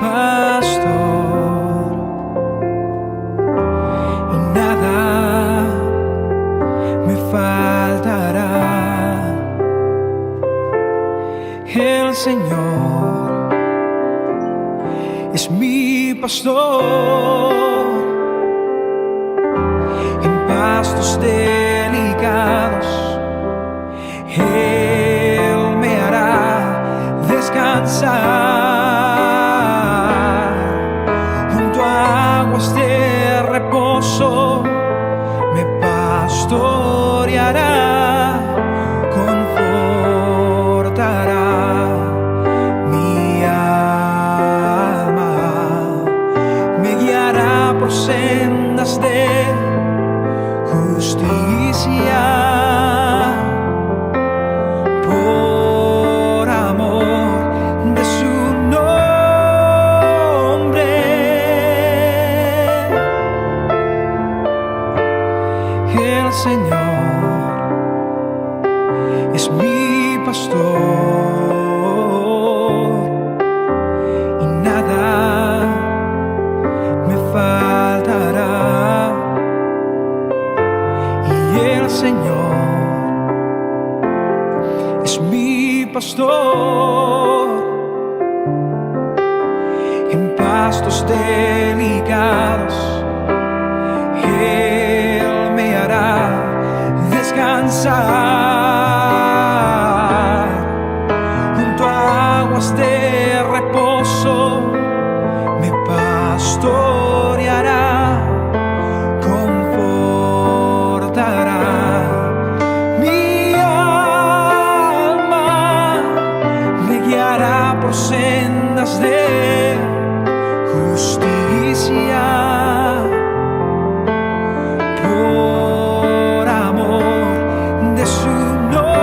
pastor y nada me faltará. El Señor es mi pastor, en pastos delicados Él me hará descansar. Junto a aguas de reposo me pastoreará, confortará mi alma, me guiará por sendas de justicia, por amor de su nombre. El Señor es mi pastor y nada me faltará. Y el Señor es mi pastor, en pastos delicados Él me hará descansar. Junto a aguas de reposo me pastoreará, confortará mi alma, me guiará por sendas de justicia, por amor de su nombre.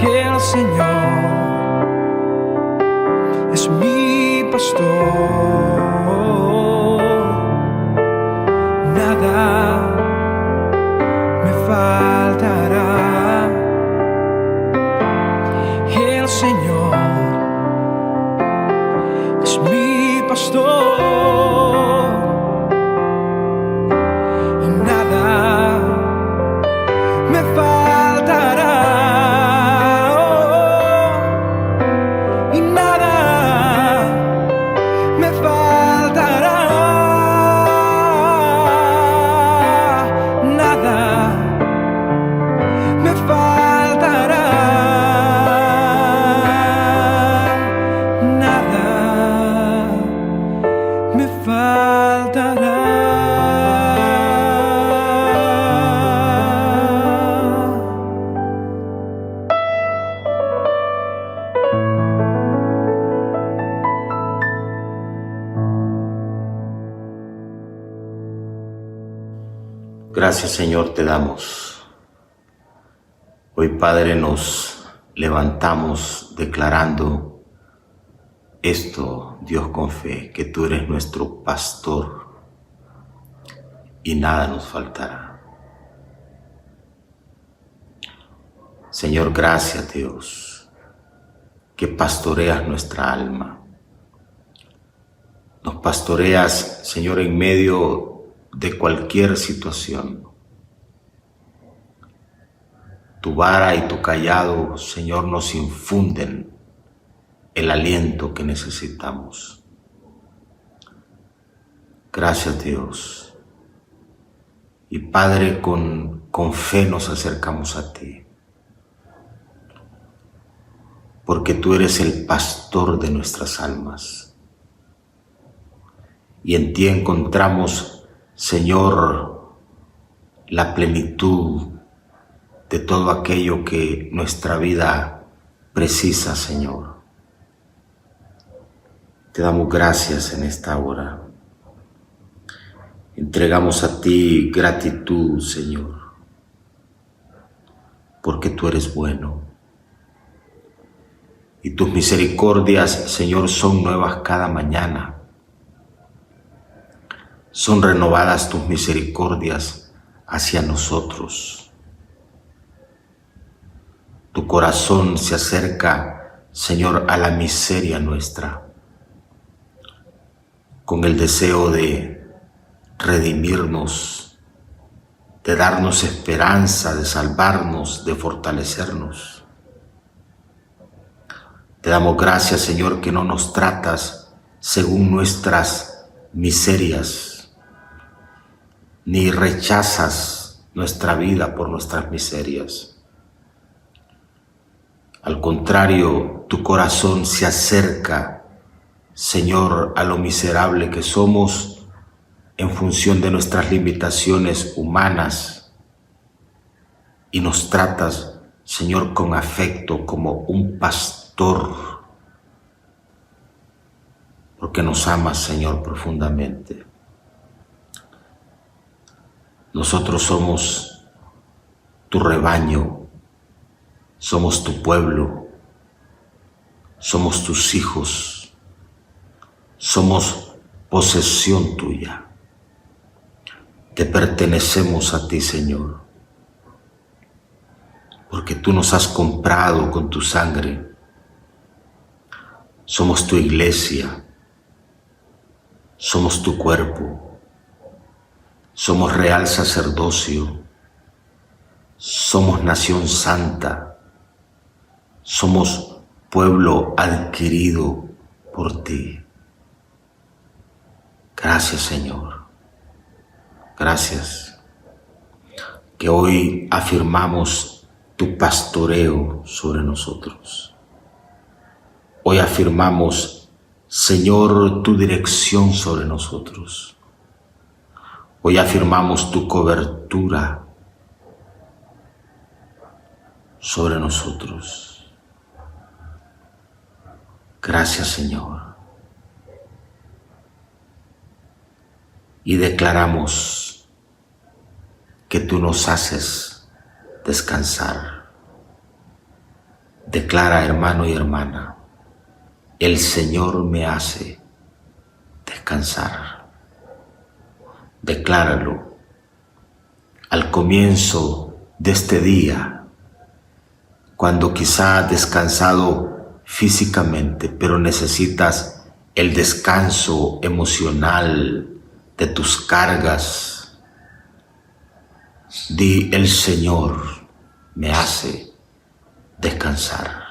El Señor es mi pastor, nada me faltará. El Señor es mi pastor y nada me faltará. Y nada me faltará. Nada me faltará. Nada me faltará. Gracias, Señor, te damos. Hoy, Padre, nos levantamos declarando esto, Dios, con fe, que tú eres nuestro pastor y nada nos faltará. Señor, gracias, Dios, que pastoreas nuestra alma. Nos pastoreas, Señor, en medio de cualquier situación. Tu vara y tu callado, Señor, nos infunden el aliento que necesitamos. Gracias, Dios. Y Padre, con fe nos acercamos a ti, porque tú eres el pastor de nuestras almas. Y en ti encontramos, Señor, la plenitud de todo aquello que nuestra vida precisa, Señor. Te damos gracias en esta hora. Entregamos a ti gratitud, Señor, porque tú eres bueno. Y tus misericordias, Señor, son nuevas cada mañana. Son renovadas tus misericordias hacia nosotros. Tu corazón se acerca, Señor, a la miseria nuestra, con el deseo de redimirnos, de darnos esperanza, de salvarnos, de fortalecernos. Te damos gracias, Señor, que no nos tratas según nuestras miserias, ni rechazas nuestra vida por nuestras miserias. Al contrario, tu corazón se acerca, Señor, a lo miserable que somos en función de nuestras limitaciones humanas, y nos tratas, Señor, con afecto como un pastor, porque nos amas, Señor, profundamente. Nosotros somos tu rebaño, somos tu pueblo, somos tus hijos, somos posesión tuya. Te pertenecemos a ti, Señor, porque tú nos has comprado con tu sangre. Somos tu iglesia, somos tu cuerpo. Somos real sacerdocio, somos nación santa, somos pueblo adquirido por ti. Gracias, Señor, gracias, que hoy afirmamos tu pastoreo sobre nosotros. Hoy afirmamos, Señor, tu dirección sobre nosotros. Hoy afirmamos tu cobertura sobre nosotros. Gracias, Señor. Y declaramos que tú nos haces descansar. Declara, hermano y hermana, el Señor me hace descansar. Decláralo al comienzo de este día, cuando quizá has descansado físicamente, pero necesitas el descanso emocional de tus cargas. Di, el Señor me hace descansar.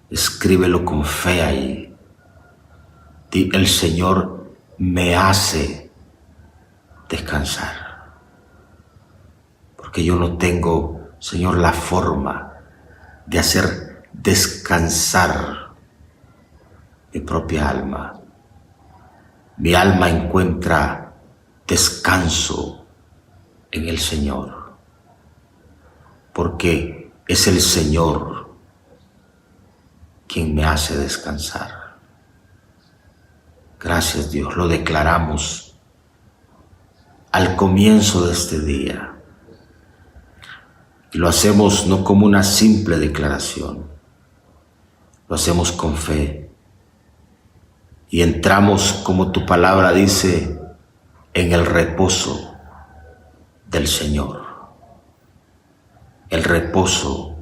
Escríbelo con fe ahí. Di, el Señor me hace descansar, porque yo no tengo, Señor, la forma de hacer descansar mi propia alma. Mi alma encuentra descanso en el Señor, porque es el Señor quien me hace descansar. Gracias, Dios, lo declaramos al comienzo de este día. Y lo hacemos no como una simple declaración, lo hacemos con fe. Y entramos, como tu palabra dice, en el reposo del Señor. El reposo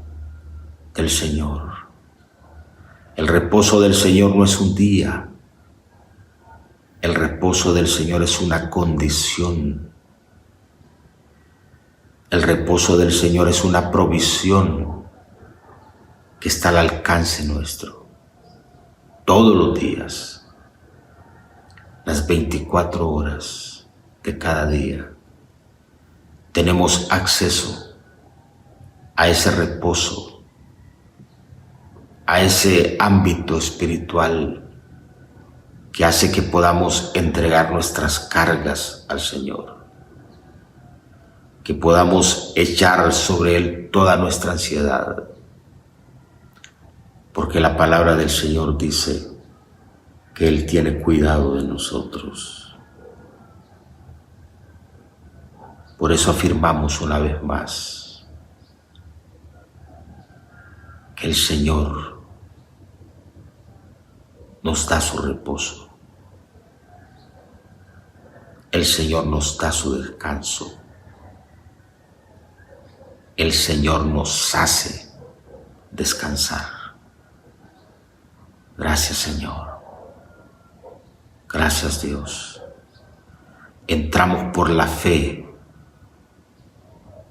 del Señor. El reposo del Señor no es un día. El reposo del Señor es una condición. El reposo del Señor es una provisión que está al alcance nuestro. Todos los días, las 24 horas de cada día, tenemos acceso a ese reposo, a ese ámbito espiritual que hace que podamos entregar nuestras cargas al Señor, que podamos echar sobre Él toda nuestra ansiedad, porque la palabra del Señor dice que Él tiene cuidado de nosotros. Por eso afirmamos una vez más que el Señor nos da su reposo. El Señor nos da su descanso. El Señor nos hace descansar. Gracias, Señor. Gracias, Dios. Entramos por la fe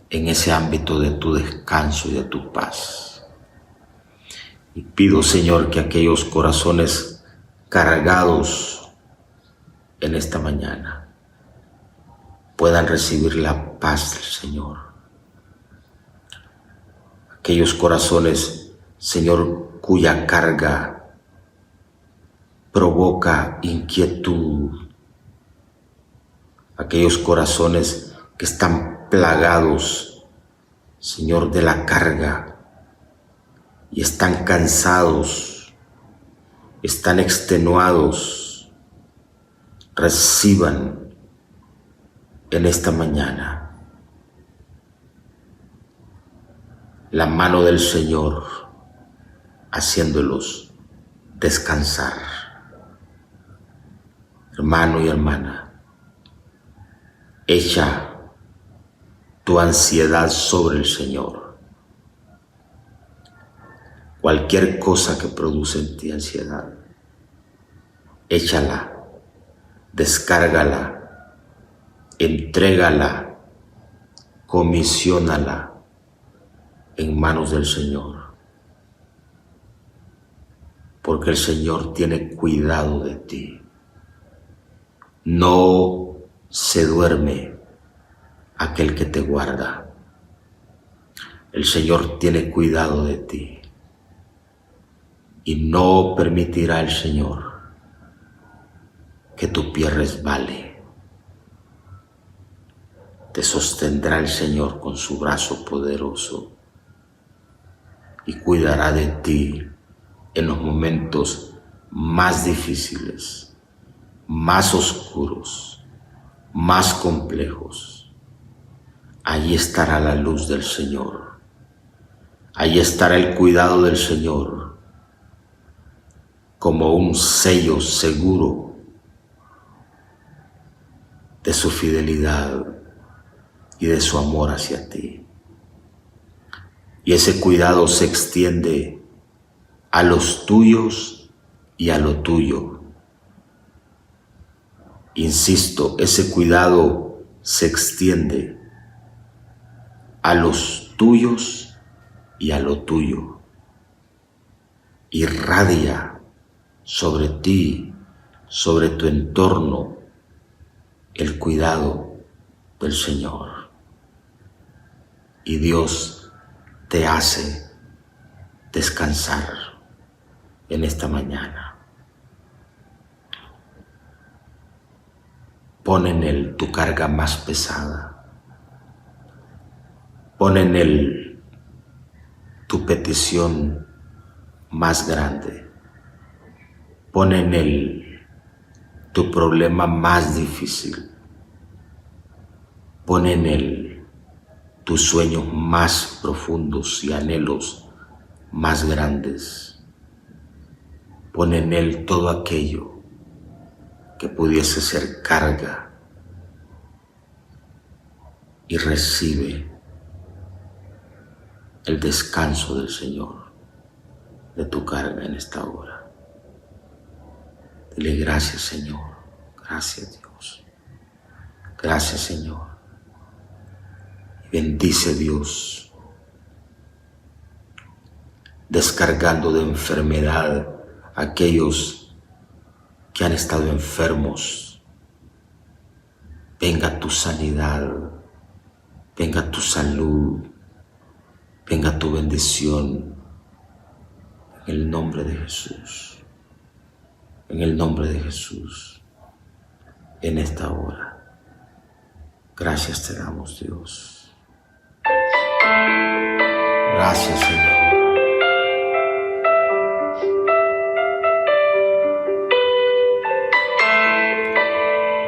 en ese ámbito de tu descanso y de tu paz. Y pido, Señor, que aquellos corazones cargados en esta mañana puedan recibir la paz del Señor. Aquellos corazones, Señor, cuya carga provoca inquietud. Aquellos corazones que están plagados, Señor, de la carga y están cansados, están extenuados, reciban en esta mañana la mano del Señor haciéndolos descansar. Hermano y hermana, echa tu ansiedad sobre el Señor. Cualquier cosa que produce en ti ansiedad, échala, descárgala, entrégala, comisiónala en manos del Señor. Porque el Señor tiene cuidado de ti. No se duerme aquel que te guarda. El Señor tiene cuidado de ti. Y no permitirá el Señor que tu pie resbale. Te sostendrá el Señor con su brazo poderoso y cuidará de ti en los momentos más difíciles, más oscuros, más complejos. Allí estará la luz del Señor. Allí estará el cuidado del Señor como un sello seguro de su fidelidad y de su amor hacia ti. Y ese cuidado se extiende a los tuyos y a lo tuyo. Insisto, ese cuidado se extiende a los tuyos y a lo tuyo. Irradia sobre ti, sobre tu entorno, el cuidado del Señor. Y Dios te hace descansar en esta mañana. Pon en Él tu carga más pesada. Pon en Él tu petición más grande. Pon en Él tu problema más difícil. Pon en Él tus sueños más profundos y anhelos más grandes. Pon en Él todo aquello que pudiese ser carga y recibe el descanso del Señor de tu carga en esta hora. Dile gracias, Señor. Gracias, Dios. Gracias, Señor. Y bendice, Dios, descargando de enfermedad a aquellos que han estado enfermos. Venga tu sanidad, venga tu salud, venga tu bendición, en el nombre de Jesús, en el nombre de Jesús, en esta hora. Gracias te damos, Dios. Gracias, Señor.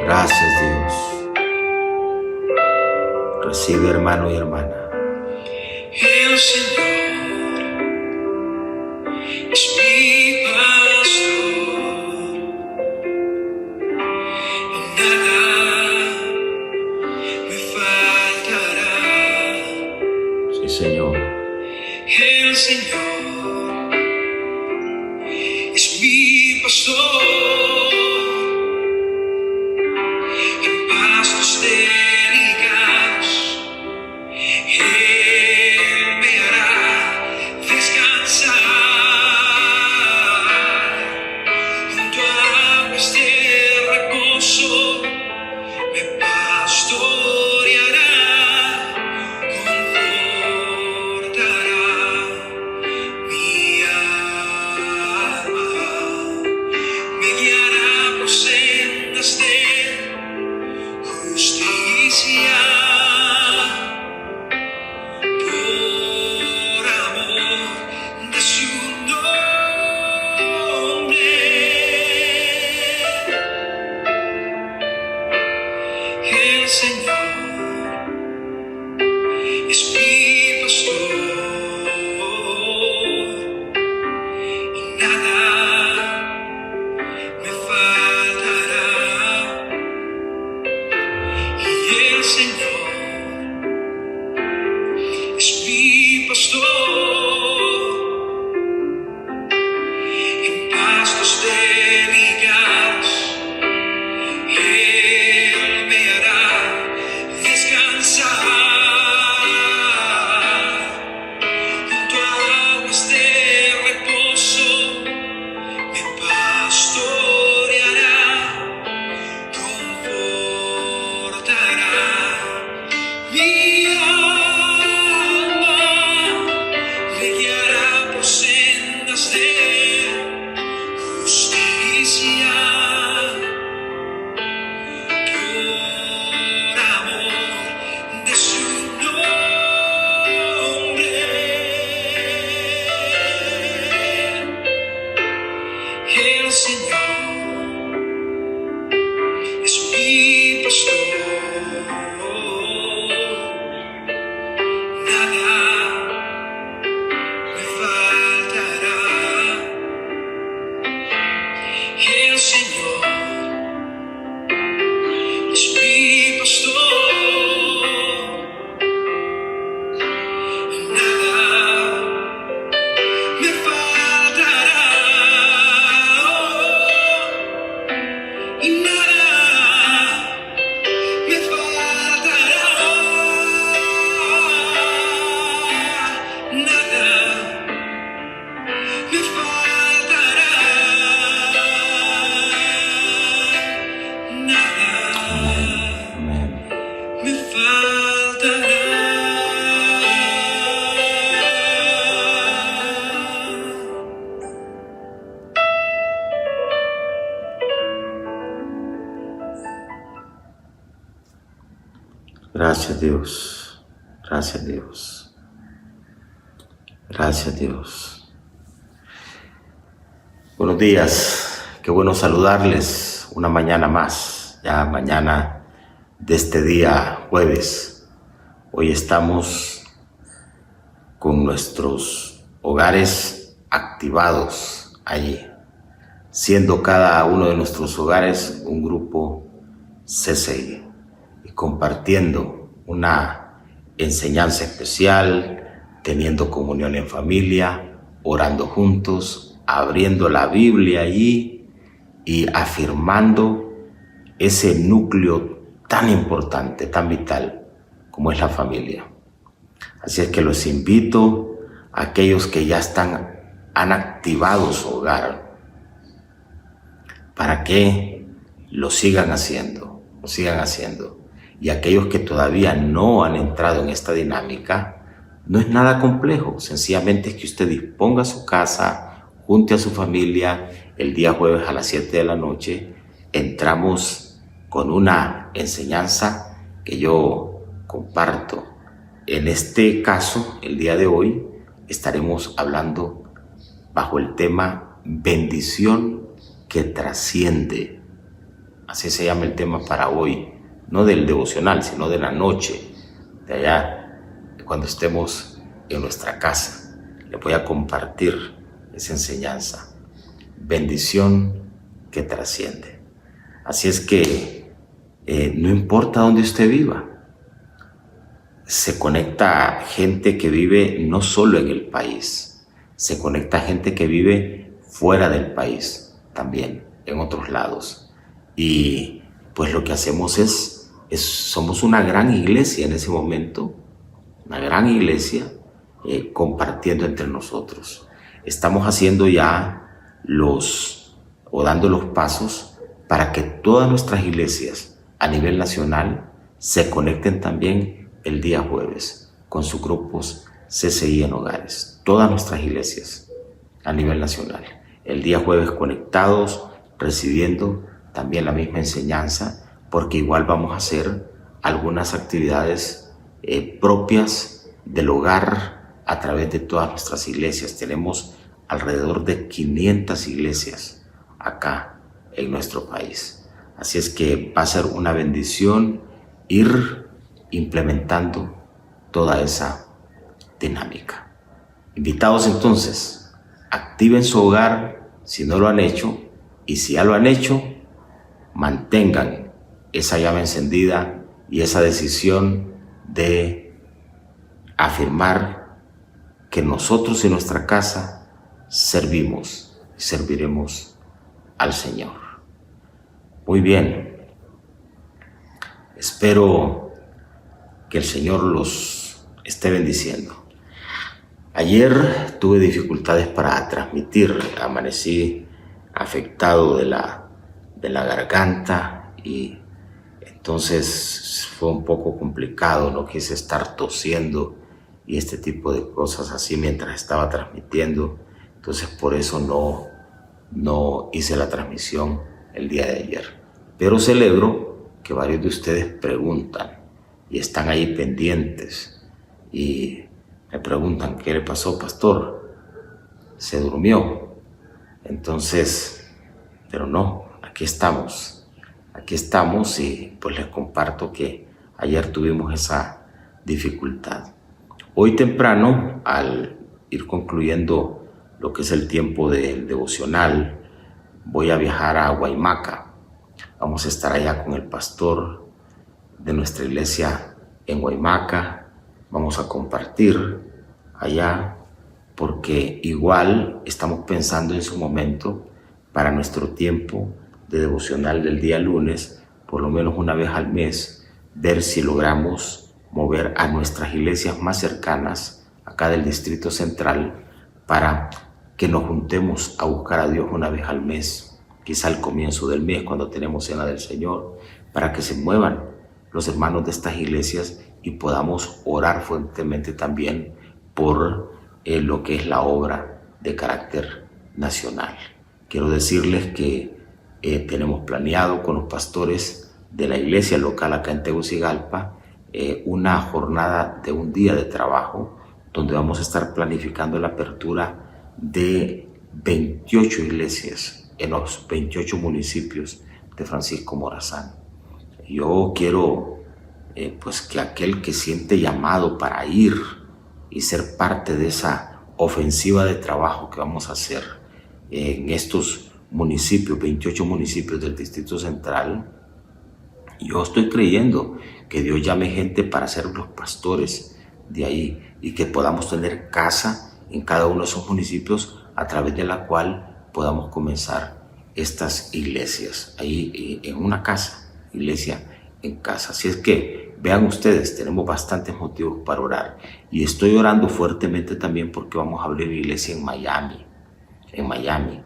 Gracias, Dios. Recibe, hermano y hermana. El Señor es mi pastor, y nada me faltará. Sí, Señor. El El Señor es mi pastor, en pastos delicados Él me hará descansar, junto a aguas de reposo me pastoreará, confortará mi alma, me guiará por sendas de justicia, por amor de su nombre. El Señor es mi pastor y nada me faltará. Y el Señor es mi pastor, en pastos delicados Él me hará descansar, junto a aguas de reposo me pastoreará, confortará mi alma, me guiará por sendas de justicia, por amor de su nombre. El Señor es mi pastor, nada me faltará. El Señor es mi pastor, nada me faltará, y nada me faltará, nada me faltará, nada Amén. me faltará. Gracias Dios, gracias Dios, gracias Dios. Buenos días, qué bueno saludarles una mañana más, ya mañana de este día jueves. Hoy estamos con nuestros hogares activados allí, siendo cada uno de nuestros hogares un grupo CCI y compartiendo una enseñanza especial, teniendo comunión en familia, orando juntos, abriendo la Biblia allí y afirmando ese núcleo tan importante, tan vital como es la familia. Así es que los invito a aquellos que ya han activado su hogar para que lo sigan haciendo, Y aquellos que todavía no han entrado en esta dinámica, no es nada complejo, sencillamente es que usted disponga su casa, junte a su familia. El día jueves a las 7 de la noche entramos con una enseñanza que yo comparto. En este caso, el día de hoy, estaremos hablando bajo el tema bendición que trasciende. Así se llama el tema para hoy, no del devocional, sino de la noche, de allá, cuando estemos en nuestra casa. Le voy a compartir esa enseñanza, bendición que trasciende. Así es que no importa dónde usted viva, se conecta gente que vive no solo en el país, se conecta gente que vive fuera del país también, en otros lados. Y pues lo que hacemos somos una gran iglesia en ese momento, una gran iglesia compartiendo entre nosotros. Estamos haciendo ya dando los pasos para que todas nuestras iglesias a nivel nacional se conecten también el día jueves con sus grupos CCI en hogares. Todas nuestras iglesias a nivel nacional. El día jueves conectados, recibiendo también la misma enseñanza, porque igual vamos a hacer algunas actividades propias del hogar a través de todas nuestras iglesias. Tenemos alrededor de 500 iglesias acá en nuestro país. Así es que va a ser una bendición ir implementando toda esa dinámica. Invitados entonces, activen su hogar si no lo han hecho, y si ya lo han hecho, mantengan esa llama encendida y esa decisión de afirmar que nosotros en nuestra casa servimos y serviremos al Señor. Muy bien, espero que el Señor los esté bendiciendo. Ayer tuve dificultades para transmitir, amanecí afectado de la garganta y entonces fue un poco complicado, no quise estar tosiendo y este tipo de cosas así mientras estaba transmitiendo, entonces por eso no hice la transmisión el día de ayer. Pero celebro que varios de ustedes preguntan y están ahí pendientes y me preguntan, ¿qué le pasó, pastor? ¿Se durmió? Entonces, pero no, aquí estamos y pues les comparto que ayer tuvimos esa dificultad. Hoy temprano, al ir concluyendo lo que es el tiempo del devocional, voy a viajar a Guaymaca. Vamos a estar allá con el pastor de nuestra iglesia en Guaymaca. Vamos a compartir allá porque igual estamos pensando en su momento para nuestro tiempo de devocional del día lunes, por lo menos una vez al mes, ver si logramos mover a nuestras iglesias más cercanas acá del Distrito Central para que nos juntemos a buscar a Dios una vez al mes, quizá al comienzo del mes cuando tenemos cena del Señor, para que se muevan los hermanos de estas iglesias y podamos orar fuertemente también por lo que es la obra de carácter nacional. Quiero decirles que tenemos planeado con los pastores de la iglesia local acá en Tegucigalpa una jornada de un día de trabajo donde vamos a estar planificando la apertura de 28 iglesias en los 28 municipios de Francisco Morazán. Yo quiero pues que aquel que siente llamado para ir y ser parte de esa ofensiva de trabajo que vamos a hacer en estos municipios, 28 municipios del Distrito Central, yo estoy creyendo que Dios llame gente para ser los pastores de ahí y que podamos tener casa en cada uno de esos municipios a través de la cual podamos comenzar estas iglesias ahí en una casa, iglesia en casa. Así es que vean ustedes, tenemos bastantes motivos para orar y estoy orando fuertemente también porque vamos a abrir iglesia en Miami.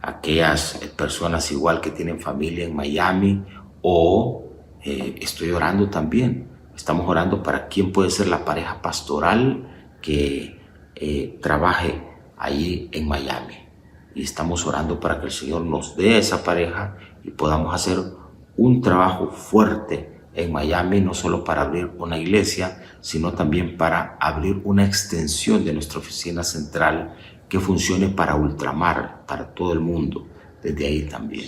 Aquellas personas igual que tienen familia en Miami o estoy orando también, estamos orando para quién puede ser la pareja pastoral que trabaje allí en Miami y estamos orando para que el Señor nos dé esa pareja y podamos hacer un trabajo fuerte en Miami, no solo para abrir una iglesia, sino también para abrir una extensión de nuestra oficina central que funcione para ultramar, para todo el mundo, desde ahí también.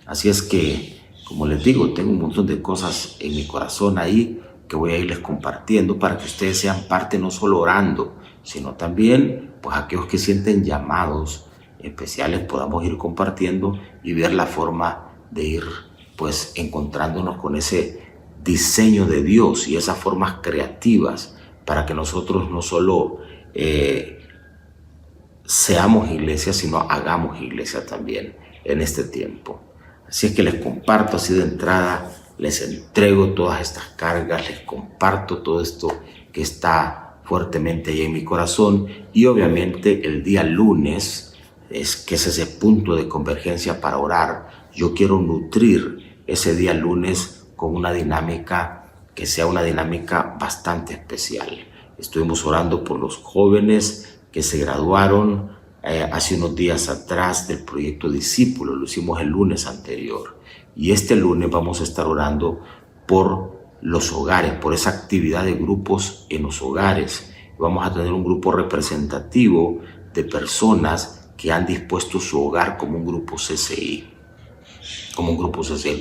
Así es que, como les digo, tengo un montón de cosas en mi corazón ahí que voy a irles compartiendo para que ustedes sean parte no solo orando, sino también pues aquellos que sienten llamados especiales podamos ir compartiendo y ver la forma de ir pues encontrándonos con ese diseño de Dios y esas formas creativas para que nosotros no solo seamos iglesia, sino hagamos iglesia también en este tiempo. Así es que les comparto así de entrada, les entrego todas estas cargas, les comparto todo esto que está fuertemente ahí en mi corazón, y obviamente el día lunes, que es ese punto de convergencia para orar, yo quiero nutrir ese día lunes con una dinámica que sea una dinámica bastante especial. Estuvimos orando por los jóvenes que se graduaron hace unos días atrás del proyecto Discípulo, lo hicimos el lunes anterior, y este lunes vamos a estar orando por los hogares, por esa actividad de grupos en los hogares. Vamos a tener un grupo representativo de personas que han dispuesto su hogar como un grupo CCI,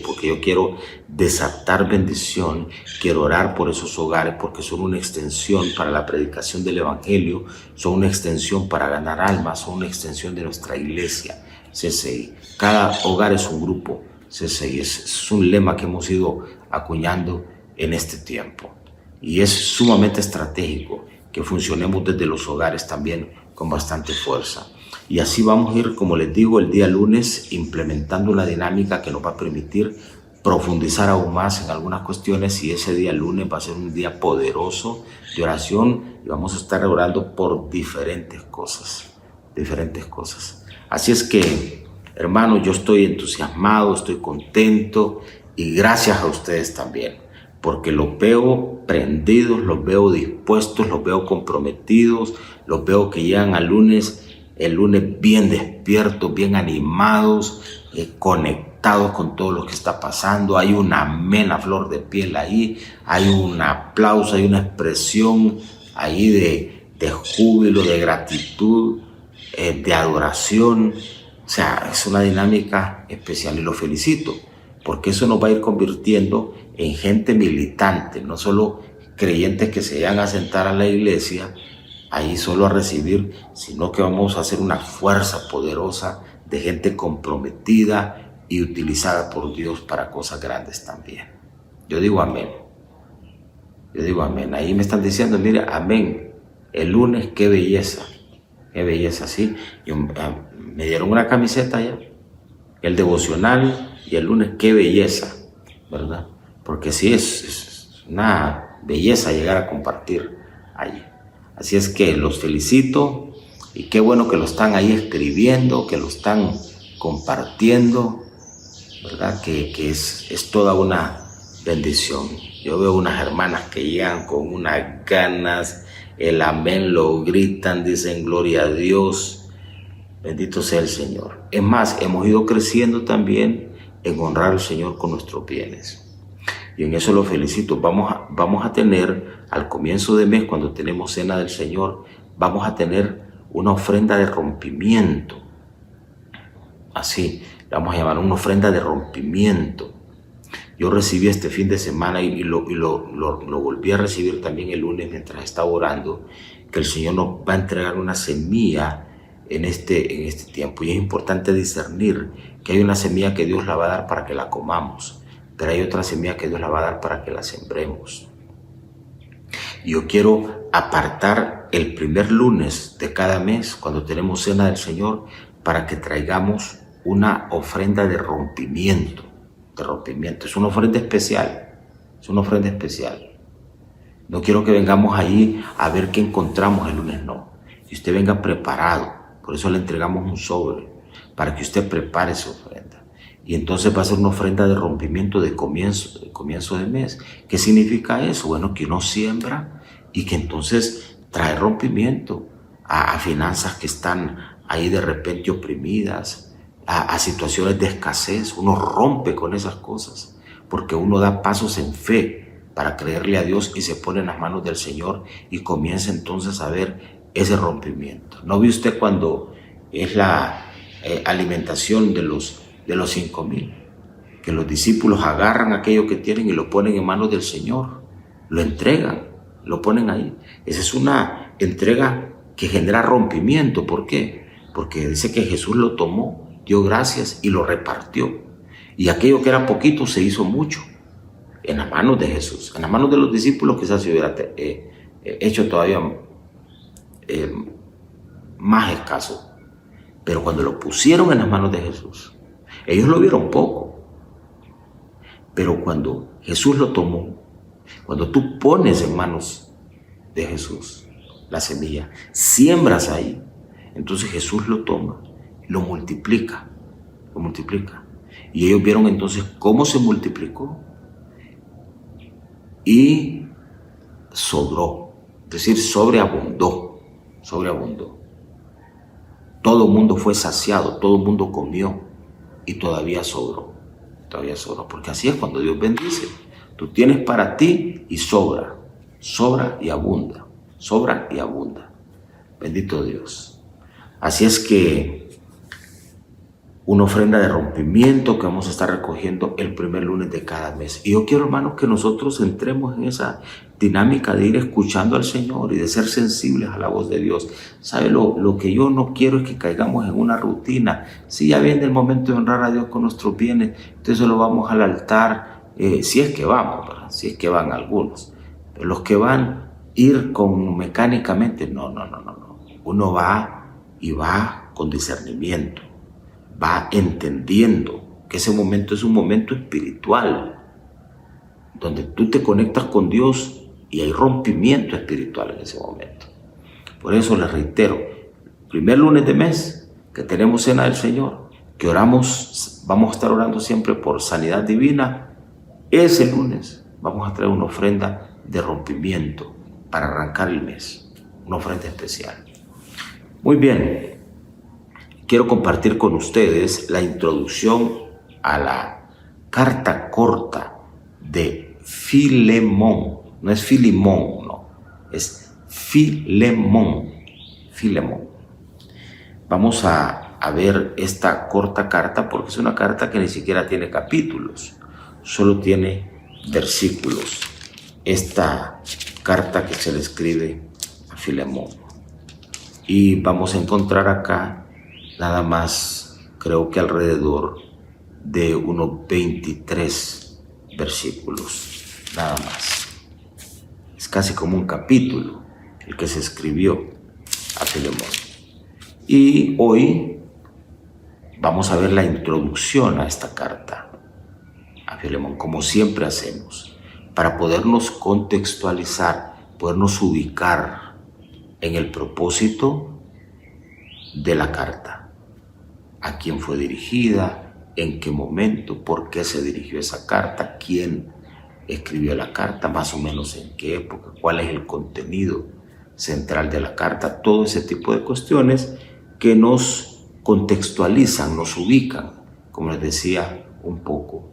porque yo quiero desatar bendición, quiero orar por esos hogares porque son una extensión para la predicación del Evangelio, son una extensión para ganar almas, son una extensión de nuestra iglesia CCI. Cada hogar es un grupo CCI, es un lema que hemos ido acuñando en este tiempo, y es sumamente estratégico que funcionemos desde los hogares también con bastante fuerza. Y así vamos a ir, como les digo, el día lunes implementando una dinámica que nos va a permitir profundizar aún más en algunas cuestiones, y ese día lunes va a ser un día poderoso de oración y vamos a estar orando por diferentes cosas. Así es que, hermanos, yo estoy entusiasmado, estoy contento, y gracias a ustedes también, porque los veo prendidos, los veo dispuestos, los veo comprometidos, los veo que llegan el lunes bien despiertos, bien animados, conectados con todo lo que está pasando. Hay una amén a flor de piel ahí, hay un aplauso, hay una expresión ahí de júbilo, de gratitud, de adoración. O sea, es una dinámica especial y lo felicito, porque eso nos va a ir convirtiendo en gente militante, no solo creyentes que se vayan a sentar a la iglesia ahí solo a recibir, sino que vamos a hacer una fuerza poderosa de gente comprometida y utilizada por Dios para cosas grandes también. Yo digo amén. Ahí me están diciendo, mira, amén. El lunes, qué belleza, sí. Me dieron una camiseta ya, el devocional, y el lunes, qué belleza, ¿verdad? Porque sí, es una belleza llegar a compartir allí. Así es que los felicito, y qué bueno que lo están ahí escribiendo, que lo están compartiendo, ¿verdad? Que es toda una bendición. Yo veo unas hermanas que llegan con unas ganas, el amén lo gritan, dicen gloria a Dios, bendito sea el Señor. Es más, hemos ido creciendo también en honrar al Señor con nuestros bienes. Y en eso lo felicito. Vamos a tener al comienzo de mes, cuando tenemos cena del Señor, vamos a tener una ofrenda de rompimiento. Así, la vamos a llamar una ofrenda de rompimiento. Yo recibí este fin de semana y lo volví a recibir también el lunes mientras estaba orando, que el Señor nos va a entregar una semilla en este tiempo. Y es importante discernir que hay una semilla que Dios la va a dar para que la comamos, pero hay otra semilla que Dios la va a dar para que la sembremos. Yo quiero apartar el primer lunes de cada mes, cuando tenemos cena del Señor, para que traigamos una ofrenda de rompimiento. Es una ofrenda especial. No quiero que vengamos ahí a ver qué encontramos el lunes, no. Que usted venga preparado. Por eso le entregamos un sobre, para que usted prepare su ofrenda. Y entonces va a ser una ofrenda de rompimiento de comienzo de mes. ¿Qué significa eso? Bueno, que uno siembra y que entonces trae rompimiento a finanzas que están ahí de repente oprimidas, a situaciones de escasez. Uno rompe con esas cosas porque uno da pasos en fe para creerle a Dios y se pone en las manos del Señor y comienza entonces a ver ese rompimiento. ¿No vio usted cuando es la alimentación de los 5,000? Que los discípulos agarran aquello que tienen y lo ponen en manos del Señor, lo entregan, lo ponen ahí. Esa es una entrega que genera rompimiento. ¿Por qué? Porque dice que Jesús lo tomó, dio gracias y lo repartió. Y aquello que era poquito se hizo mucho. en las manos de Jesús. En las manos de los discípulos quizás se hubiera hecho todavía más escaso. Pero cuando lo pusieron en las manos de Jesús, ellos lo vieron poco. Pero cuando Jesús lo tomó, cuando tú pones en manos de Jesús la semilla, siembras ahí, entonces Jesús lo toma, lo multiplica. Y ellos vieron entonces cómo se multiplicó y sobró, es decir, sobreabundó. Todo el mundo fue saciado, todo el mundo comió y todavía sobró, porque así es cuando Dios bendice. Tú tienes para ti y sobra y abunda. Bendito Dios. Así es que una ofrenda de rompimiento que vamos a estar recogiendo el primer lunes de cada mes. Y yo quiero, hermanos, que nosotros entremos en esa dinámica de ir escuchando al Señor y de ser sensibles a la voz de Dios. ¿Sabe? Lo que yo no quiero es que caigamos en una rutina. Si ya viene el momento de honrar a Dios con nuestros bienes, entonces lo vamos al altar, si es que vamos, ¿verdad? Si es que van algunos. Pero los que van ir con mecánicamente, no. Uno va y va con discernimiento. Va entendiendo que ese momento es un momento espiritual, donde tú te conectas con Dios y hay rompimiento espiritual en ese momento. Por eso les reitero, primer lunes de mes que tenemos cena del Señor, que oramos, vamos a estar orando siempre por sanidad divina. Ese lunes vamos a traer una ofrenda de rompimiento para arrancar el mes, una ofrenda especial. Muy bien. Quiero compartir con ustedes la introducción a la carta corta de Filemón. No es Filimón, no. Es Filemón. Vamos a ver esta corta carta porque es una carta que ni siquiera tiene capítulos. Solo tiene versículos. Esta carta que se le escribe a Filemón. Y vamos a encontrar acá nada más, creo que alrededor de unos 23 versículos, nada más. Es casi como un capítulo el que se escribió a Filemón. Y hoy vamos a ver la introducción a esta carta a Filemón, como siempre hacemos, para podernos contextualizar, podernos ubicar en el propósito de la carta. A quién fue dirigida, en qué momento, por qué se dirigió esa carta, quién escribió la carta, más o menos en qué época, cuál es el contenido central de la carta, todo ese tipo de cuestiones que nos contextualizan, nos ubican, como les decía, un poco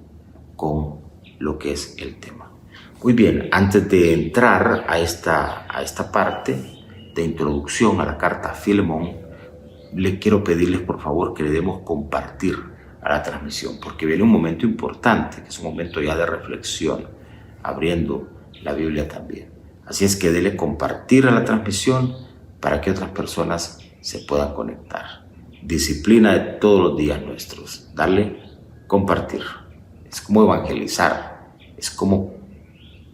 con lo que es el tema. Muy bien, antes de entrar a esta parte de introducción a la carta a Filemón, le quiero pedirles por favor que le demos compartir a la transmisión, porque viene un momento importante, que es un momento ya de reflexión, abriendo la Biblia también. Así es que dele compartir a la transmisión para que otras personas se puedan conectar. Disciplina de todos los días nuestros, darle compartir. Es como evangelizar, es como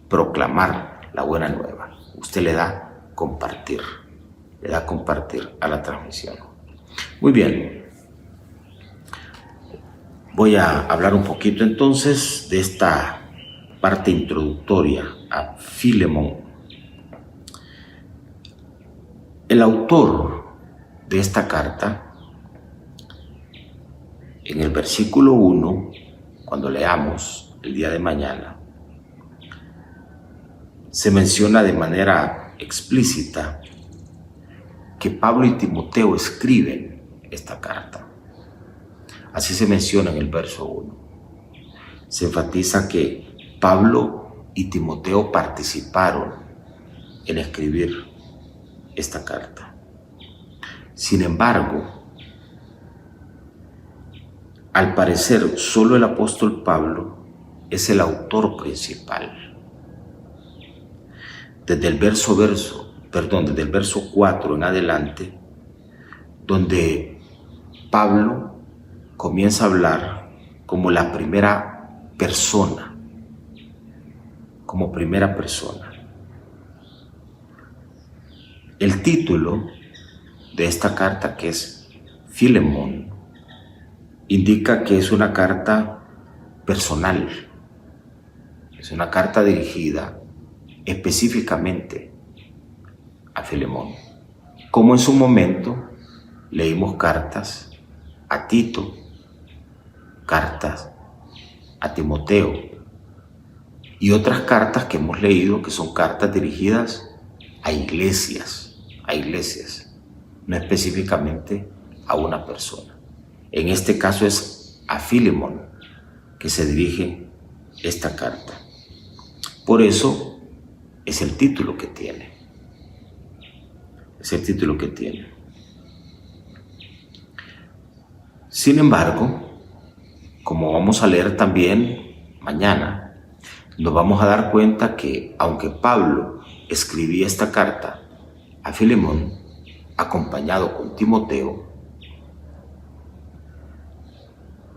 proclamar la buena nueva. Usted le da compartir a la transmisión. Muy bien, voy a hablar un poquito entonces de esta parte introductoria a Filemón. El autor de esta carta, en el versículo 1, cuando leamos el día de mañana, se menciona de manera explícita que Pablo y Timoteo escriben esta carta. Así se menciona en el verso 1. Se enfatiza que Pablo y Timoteo participaron en escribir esta carta. Sin embargo, al parecer, solo el apóstol Pablo es el autor principal. Desde el verso 4 en adelante, donde Pablo comienza a hablar como la primera persona como primera persona. El título de esta carta, que es Filemón, indica que es una carta personal, es una carta dirigida específicamente a Filemón. Como en su momento leímos cartas a Tito, cartas a Timoteo y otras cartas que hemos leído que son cartas dirigidas a iglesias, no específicamente a una persona. En este caso es a Filemón que se dirige esta carta. Por eso es el título que tiene. Es el título que tiene. Sin embargo, como vamos a leer también mañana, nos vamos a dar cuenta que aunque Pablo escribía esta carta a Filemón, acompañado con Timoteo,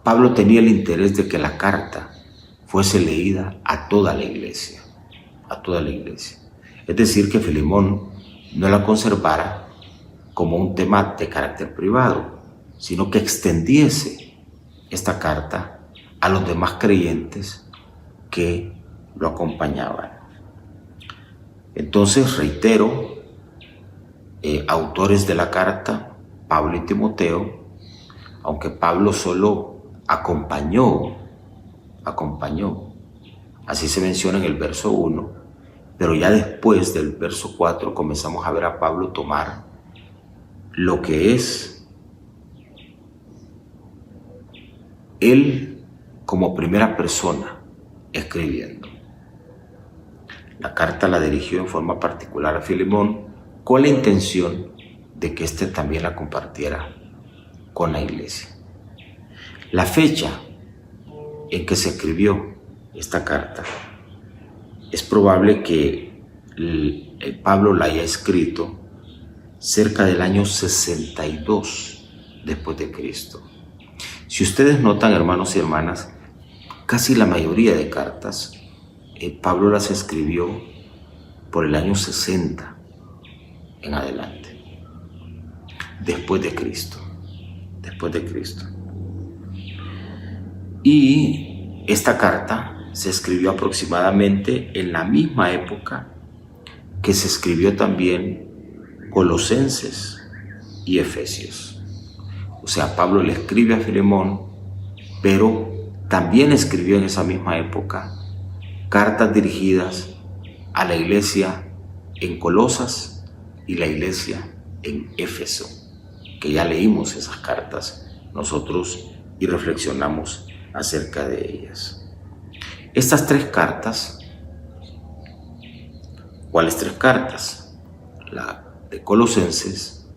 Pablo tenía el interés de que la carta fuese leída a toda la iglesia, Es decir, que Filemón no la conservara como un tema de carácter privado, sino que extendiese esta carta a los demás creyentes que lo acompañaban. Entonces, reitero, autores de la carta, Pablo y Timoteo, aunque Pablo solo acompañó, así se menciona en el verso 1, pero ya después del verso 4 comenzamos a ver a Pablo tomar lo que es él como primera persona escribiendo. La carta la dirigió en forma particular a Filemón con la intención de que éste también la compartiera con la iglesia. La fecha en que se escribió esta carta es probable que Pablo la haya escrito cerca del año 62 después de Cristo. Si ustedes notan, hermanos y hermanas, casi la mayoría de cartas Pablo las escribió por el año 60 en adelante, después de Cristo. Y esta carta se escribió aproximadamente en la misma época que se escribió también Colosenses y Efesios. O sea, Pablo le escribe a Filemón, pero también escribió en esa misma época cartas dirigidas a la iglesia en Colosas y la iglesia en Éfeso, que ya leímos esas cartas nosotros y reflexionamos acerca de ellas. Estas tres cartas, ¿cuáles tres cartas? La de Colosenses,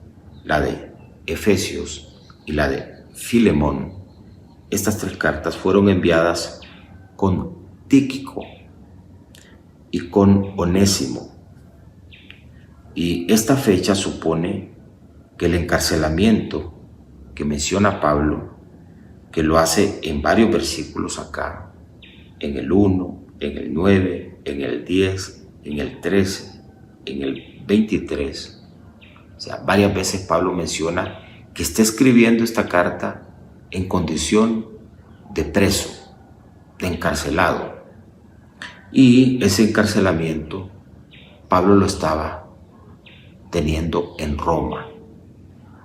la de Efesios y la de Filemón. Estas tres cartas fueron enviadas con Tíquico y con Onésimo. Y esta fecha supone que el encarcelamiento que menciona Pablo, que lo hace en varios versículos acá, en el 1, en el 9, en el 10, en el 13, en el 23. O sea, varias veces Pablo menciona que está escribiendo esta carta en condición de preso, de encarcelado. Y ese encarcelamiento Pablo lo estaba teniendo en Roma.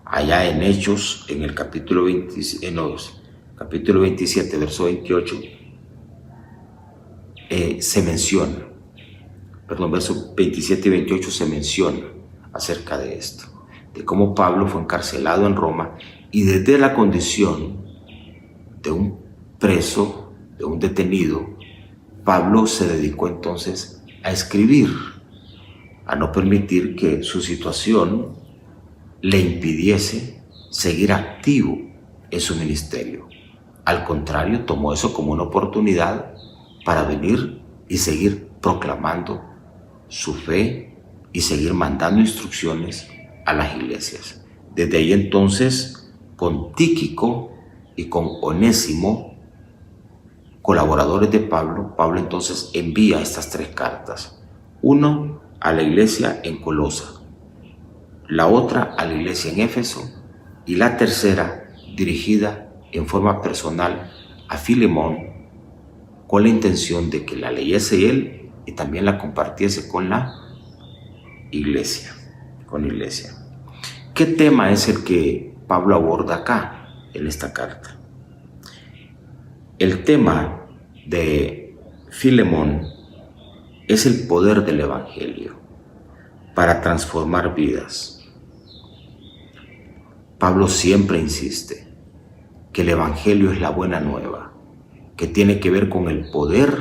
Allá en Hechos, en el capítulo 27, verso 28, se menciona, versos 27 y 28 se menciona acerca de esto, de cómo Pablo fue encarcelado en Roma y desde la condición de un preso, de un detenido, Pablo se dedicó entonces a escribir, a no permitir que su situación le impidiese seguir activo en su ministerio. Al contrario, tomó eso como una oportunidad para venir y seguir proclamando su fe y seguir mandando instrucciones a las iglesias. Desde ahí entonces, con Tíquico y con Onésimo, colaboradores de Pablo, Pablo entonces envía estas 3 cartas. Uno a la iglesia en Colosa, la otra a la iglesia en Éfeso y la tercera dirigida en forma personal a Filemón, con la intención de que la leyese él y también la compartiese con la iglesia. ¿Qué tema es el que Pablo aborda acá en esta carta? El tema de Filemón es el poder del Evangelio para transformar vidas. Pablo siempre insiste que el Evangelio es la buena nueva, que tiene que ver con el poder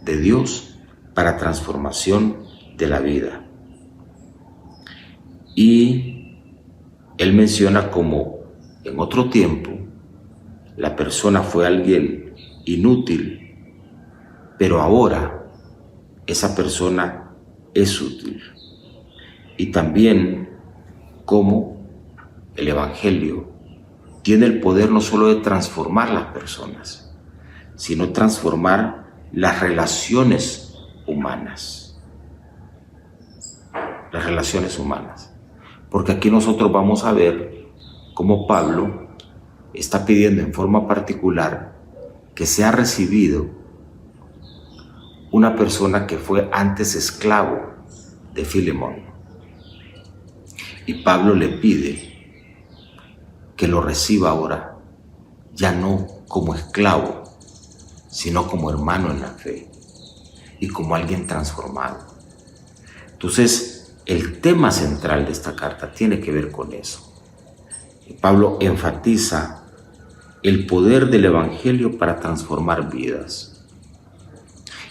de Dios para transformación de la vida. Y él menciona como en otro tiempo la persona fue alguien inútil, pero ahora esa persona es útil. Y también cómo el Evangelio tiene el poder no solo de transformar las personas, sino transformar las relaciones humanas. Las relaciones humanas. Porque aquí nosotros vamos a ver cómo Pablo está pidiendo en forma particular que sea recibido una persona que fue antes esclavo de Filemón. Y Pablo le pide que lo reciba ahora, ya no como esclavo, sino como hermano en la fe y como alguien transformado. Entonces, el tema central de esta carta tiene que ver con eso. Pablo enfatiza el poder del Evangelio para transformar vidas.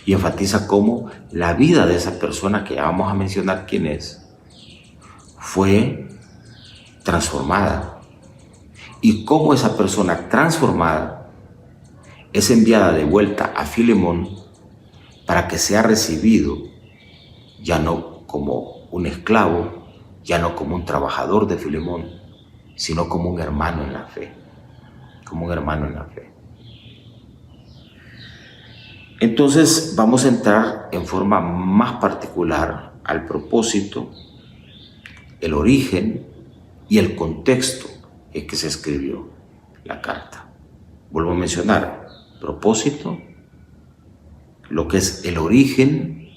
Y enfatiza cómo la vida de esa persona, que ya vamos a mencionar quién es, fue transformada. Y cómo esa persona transformada es enviada de vuelta a Filemón para que sea recibido ya no como un esclavo, ya no como un trabajador de Filemón, sino como un hermano en la fe. Como un hermano en la fe. Entonces vamos a entrar en forma más particular al propósito, el origen y el contexto en que se escribió la carta. Vuelvo a mencionar, propósito, lo que es el origen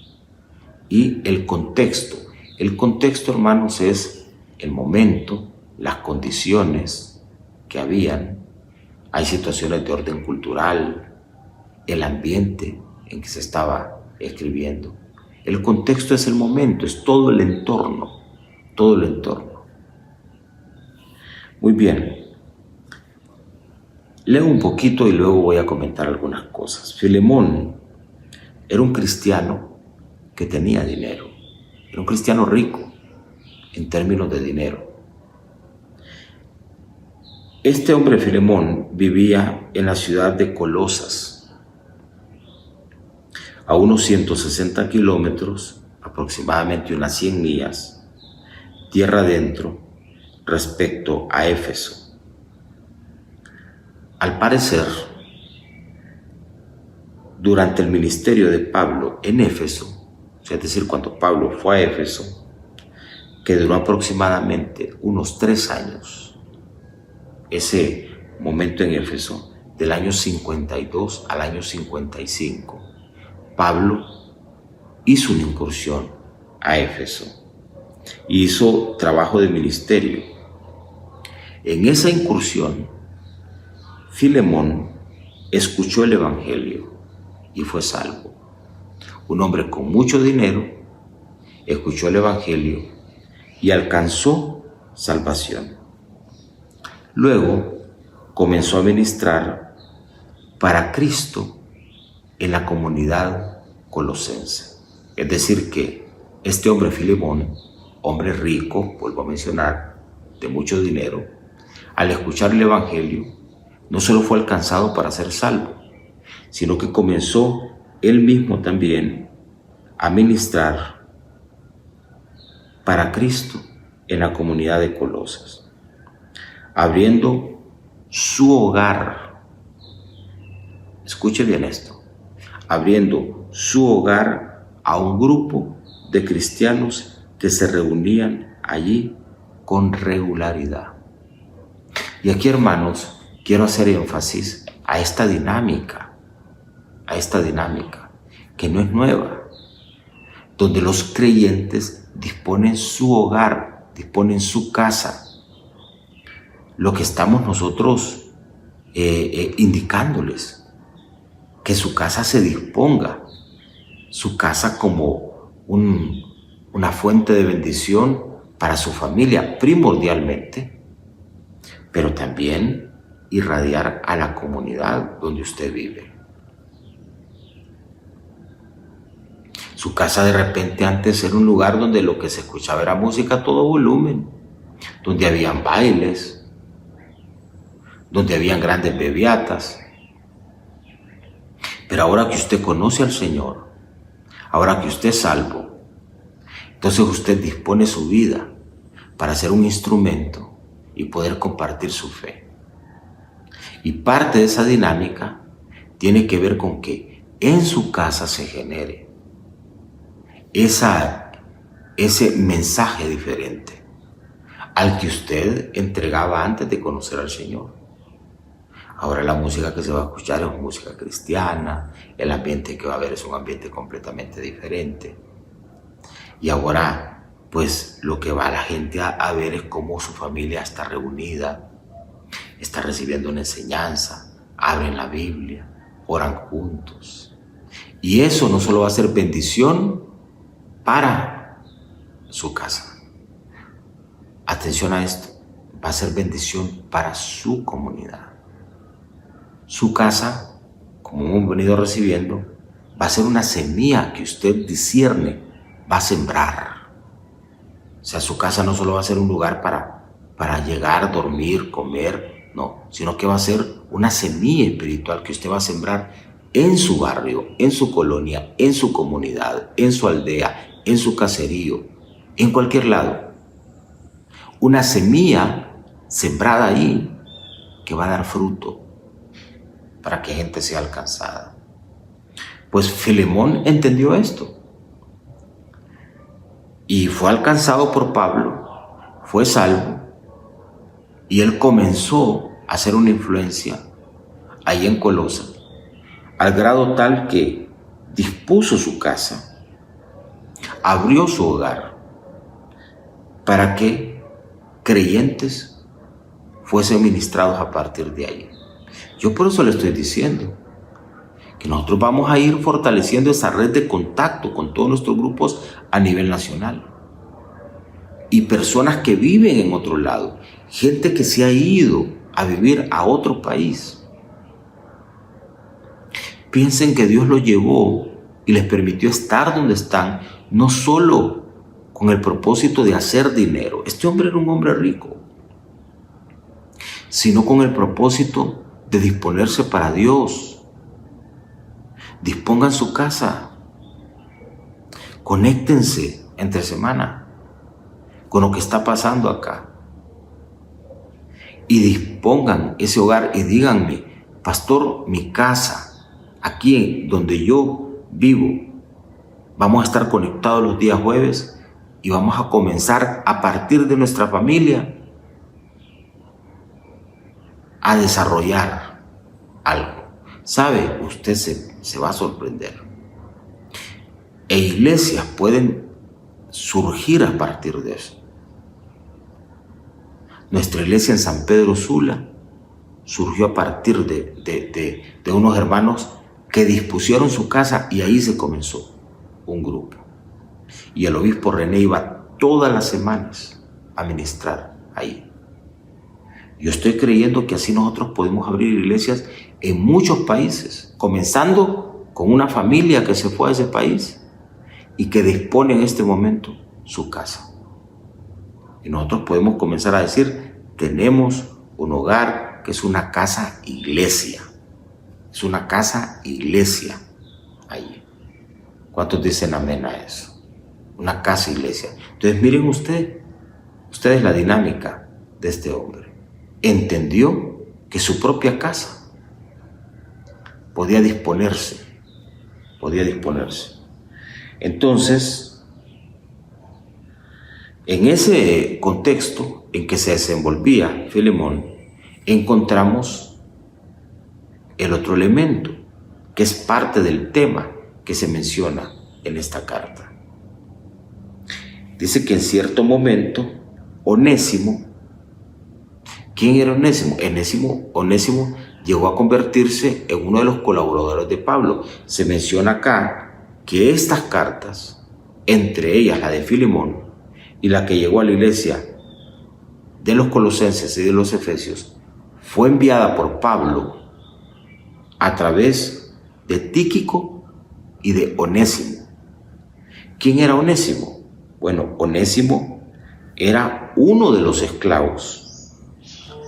y el contexto. El contexto, hermanos, es el momento, las condiciones que habían. Hay situaciones de orden cultural, el ambiente en que se estaba escribiendo. El contexto es el momento, es todo el entorno, todo el entorno. Muy bien. Leo un poquito y luego voy a comentar algunas cosas. Filemón era un cristiano que tenía dinero. Era un cristiano rico en términos de dinero. Este hombre Filemón vivía en la ciudad de Colosas, a unos 160 kilómetros, aproximadamente unas 100 millas, tierra adentro, respecto a Éfeso. Al parecer, durante el ministerio de Pablo en Éfeso, es decir, cuando Pablo fue a Éfeso, que duró aproximadamente unos 3 años, ese momento en Éfeso, del año 52 al año 55, Pablo hizo una incursión a Éfeso y hizo trabajo de ministerio. En esa incursión, Filemón escuchó el Evangelio y fue salvo. Un hombre con mucho dinero escuchó el Evangelio y alcanzó salvación. Luego comenzó a ministrar para Cristo en la comunidad colosense. Es decir que este hombre Filemón, hombre rico, vuelvo a mencionar, de mucho dinero, al escuchar el Evangelio, no solo fue alcanzado para ser salvo, sino que comenzó él mismo también a ministrar para Cristo en la comunidad de Colosas, abriendo su hogar escuche bien esto, abriendo su hogar a un grupo de cristianos que se reunían allí con regularidad. Y aquí, hermanos, quiero hacer énfasis a esta dinámica que no es nueva, donde los creyentes disponen su hogar, disponen su casa. Lo que estamos nosotros indicándoles, que su casa se disponga, su casa como una fuente de bendición para su familia primordialmente, pero también irradiar a la comunidad donde usted vive. Su casa de repente antes era un lugar donde lo que se escuchaba era música a todo volumen, donde habían bailes, donde habían grandes bebiatas. Pero ahora que usted conoce al Señor, ahora que usted es salvo, entonces usted dispone su vida para ser un instrumento y poder compartir su fe. Y parte de esa dinámica tiene que ver con que en su casa se genere ese mensaje diferente al que usted entregaba antes de conocer al Señor. Ahora la música que se va a escuchar es música cristiana, el ambiente que va a haber es un ambiente completamente diferente. Y ahora, pues lo que va la gente a ver es cómo su familia está reunida, está recibiendo una enseñanza, abren la Biblia, oran juntos. Y eso no solo va a ser bendición para su casa. Atención a esto, va a ser bendición para su comunidad. Su casa, como hemos venido recibiendo, va a ser una semilla que usted discierne, va a sembrar. O sea, su casa no solo va a ser un lugar para llegar, dormir, comer, no, sino que va a ser una semilla espiritual que usted va a sembrar en su barrio, en su colonia, en su comunidad, en su aldea, en su caserío, en cualquier lado. Una semilla sembrada ahí que va a dar fruto para que gente sea alcanzada. Pues Filemón entendió esto y fue alcanzado por Pablo, fue salvo y él comenzó a hacer una influencia ahí en Colosa, al grado tal que dispuso su casa, abrió su hogar para que creyentes fuesen ministrados a partir de ahí. Yo por eso le estoy diciendo que nosotros vamos a ir fortaleciendo esa red de contacto con todos nuestros grupos a nivel nacional. Y personas que viven en otro lado, gente que se ha ido a vivir a otro país. Piensen que Dios los llevó y les permitió estar donde están, no solo con el propósito de hacer dinero. Este hombre era un hombre rico, sino con el propósito de disponerse para Dios. Dispongan su casa, conéctense entre semana con lo que está pasando acá y dispongan ese hogar y díganme: pastor, mi casa, aquí donde yo vivo, vamos a estar conectados los días jueves y vamos a comenzar a partir de nuestra familia a desarrollar algo. ¿Sabe? Usted se va a sorprender. E iglesias pueden surgir a partir de eso. Nuestra iglesia en San Pedro Sula surgió a partir de unos hermanos que dispusieron su casa y ahí se comenzó un grupo. Y el obispo René iba todas las semanas a ministrar ahí. Yo estoy creyendo que así nosotros podemos abrir iglesias en muchos países, comenzando con una familia que se fue a ese país y que dispone en este momento su casa. Y nosotros podemos comenzar a decir: tenemos un hogar que es una casa iglesia. Es una casa iglesia ahí. ¿Cuántos dicen amén a eso? Una casa iglesia. Entonces miren ustedes la dinámica de este hombre. Entendió que su propia casa podía disponerse. Entonces, en ese contexto en que se desenvolvía Filemón, encontramos el otro elemento, que es parte del tema que se menciona en esta carta. Dice que en cierto momento, Onésimo, ¿quién era Onésimo? Onésimo llegó a convertirse en uno de los colaboradores de Pablo. Se menciona acá que estas cartas, entre ellas la de Filemón y la que llegó a la iglesia de los colosenses y de los efesios, fue enviada por Pablo a través de Tíquico y de Onésimo. ¿Quién era Onésimo? Bueno, Onésimo era uno de los esclavos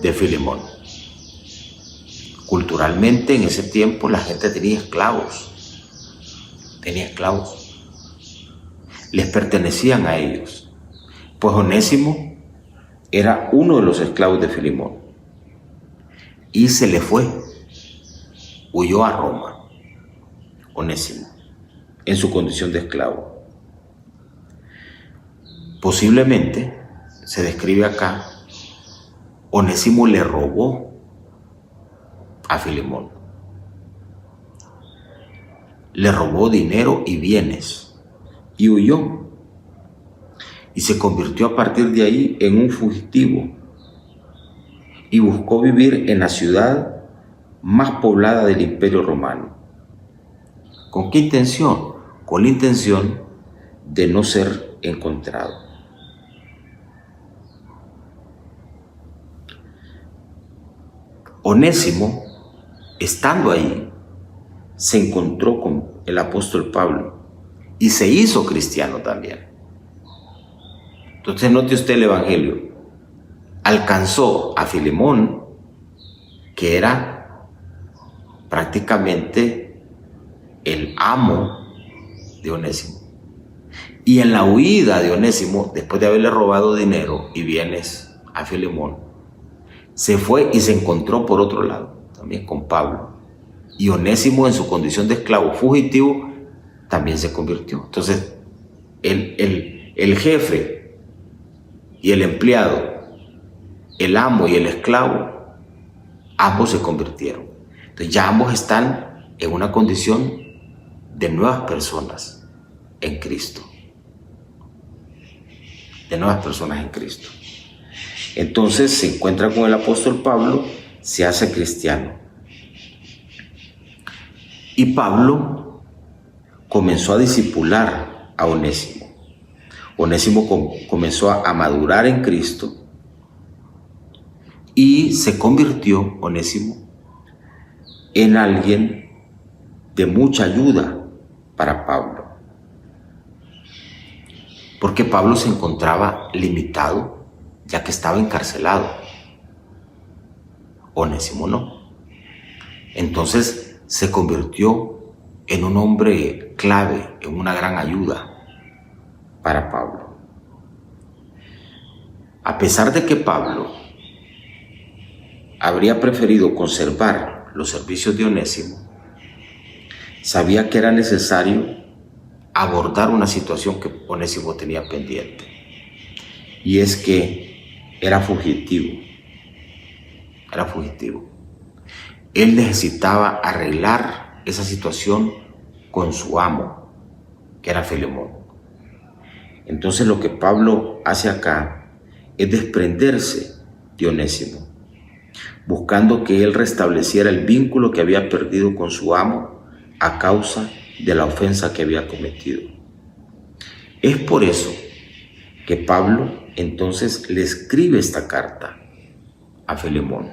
de Filemón. Culturalmente en ese tiempo la gente tenía esclavos. Les pertenecían a ellos. Pues Onésimo era uno de los esclavos de Filemón. Y se le fue. Huyó a Roma. Onésimo, en su condición de esclavo. Posiblemente, se describe acá, Onésimo le robó a Filemón. Le robó dinero y bienes y huyó. Y se convirtió a partir de ahí en un fugitivo y buscó vivir en la ciudad más poblada del Imperio Romano. ¿Con qué intención? Con la intención de no ser encontrado. Onésimo, estando ahí, se encontró con el apóstol Pablo y se hizo cristiano también. Entonces note usted el evangelio. Alcanzó a Filemón, que era prácticamente el amo de Onésimo. Y en la huida de Onésimo, después de haberle robado dinero y bienes a Filemón, se fue y se encontró por otro lado, también con Pablo. Y Onésimo, en su condición de esclavo fugitivo, también se convirtió. Entonces, el jefe y el empleado, el amo y el esclavo, ambos se convirtieron. Entonces ya ambos están en una condición de nuevas personas en Cristo. Entonces se encuentra con el apóstol Pablo, se hace cristiano. Y Pablo comenzó a discipular a Onésimo. Onésimo comenzó a madurar en Cristo y se convirtió, Onésimo, en alguien de mucha ayuda para Pablo. Porque Pablo se encontraba limitado, ya que estaba encarcelado. Onésimo no. Entonces se convirtió en un hombre clave, en una gran ayuda para Pablo. A pesar de que Pablo habría preferido conservar los servicios de Onésimo, sabía que era necesario abordar una situación que Onésimo tenía pendiente. Y es que era fugitivo. Él necesitaba arreglar esa situación con su amo, que era Filemón. Entonces lo que Pablo hace acá es desprenderse de Onésimo, buscando que él restableciera el vínculo que había perdido con su amo a causa de la ofensa que había cometido. Es por eso que Pablo entonces le escribe esta carta a Filemón